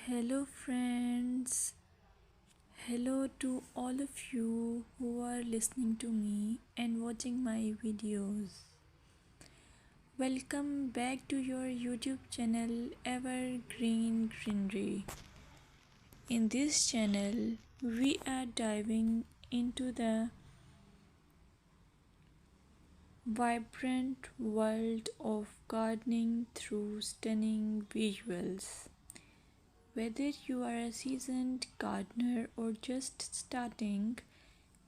Hello, friends. Hello to all of you who are listening to me and watching my videos. Welcome back to your YouTube channel Evergreen Greenery. In this channel, we are diving into the vibrant world of gardening through stunning visuals. Whether you are a seasoned gardener or just starting,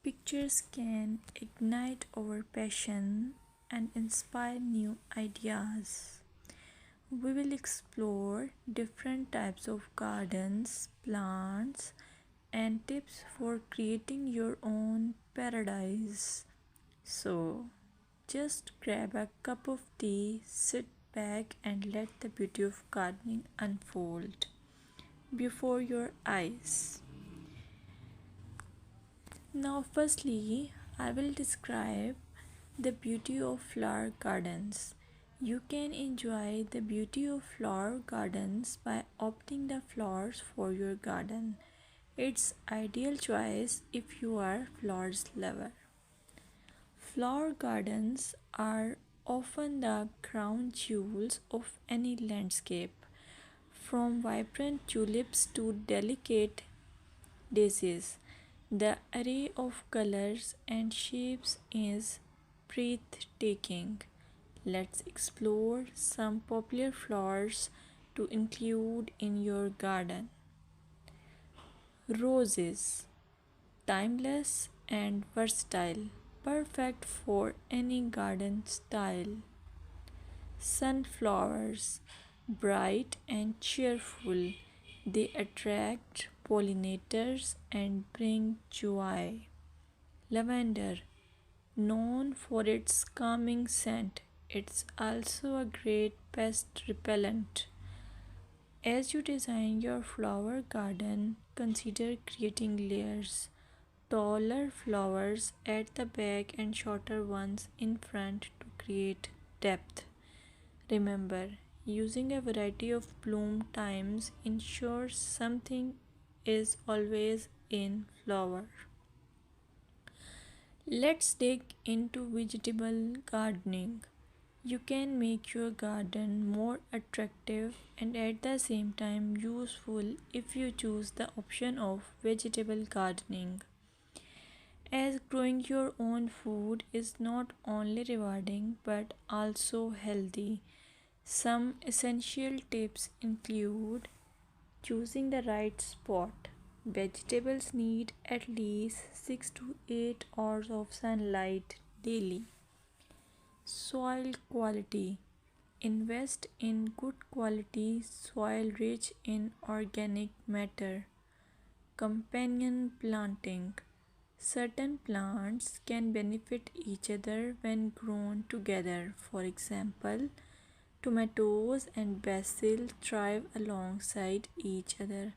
pictures can ignite our passion and inspire new ideas. We will explore different types of gardens, plants, and tips for creating your own paradise. So, just grab a cup of tea, sit back, and let the beauty of gardening unfold before your eyes. Now, firstly, I will describe the beauty of flower gardens. You can enjoy the beauty of flower gardens by opting the flowers for your garden. It's ideal choice if you are flowers lover. Flower gardens are often the crown jewels of any landscape, from vibrant tulips to delicate daisies. The array of colors and shapes is breathtaking. Let's explore some popular flowers to include in your garden. Roses, timeless and versatile, perfect for any garden style. Sunflowers, bright and cheerful, they attract pollinators and bring joy. Lavender, known for its calming scent, it's also a great pest repellent. As you design your flower garden, consider creating layers. Taller flowers at the back and shorter ones in front to create depth. Remember, using a variety of bloom times ensures something is always in flower. Let's dig into vegetable gardening. You can make your garden more attractive and at the same time useful if you choose the option of vegetable gardening. As growing your own food is not only rewarding but also healthy. Some essential tips include choosing the right spot. Vegetables need at least 6 to 8 hours of sunlight daily. Soil quality. Invest in good quality soil rich in organic matter. Companion planting. Certain plants can benefit each other when grown together. For example, tomatoes and basil thrive alongside each other.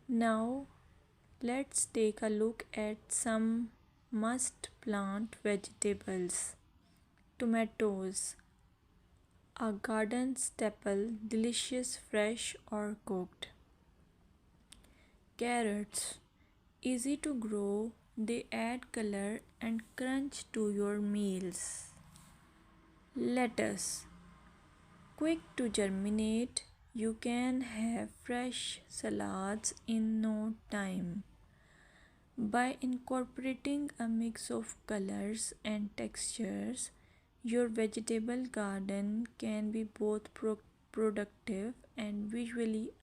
Now, let's take a look at some must plant vegetables. Tomatoes, a garden staple, delicious fresh or cooked. Carrots, easy to grow, they add color and crunch to your meals. Lettuce, quick to germinate, you can have fresh salads in no time. By incorporating a mix of colors and textures, your vegetable garden can be both productive and visually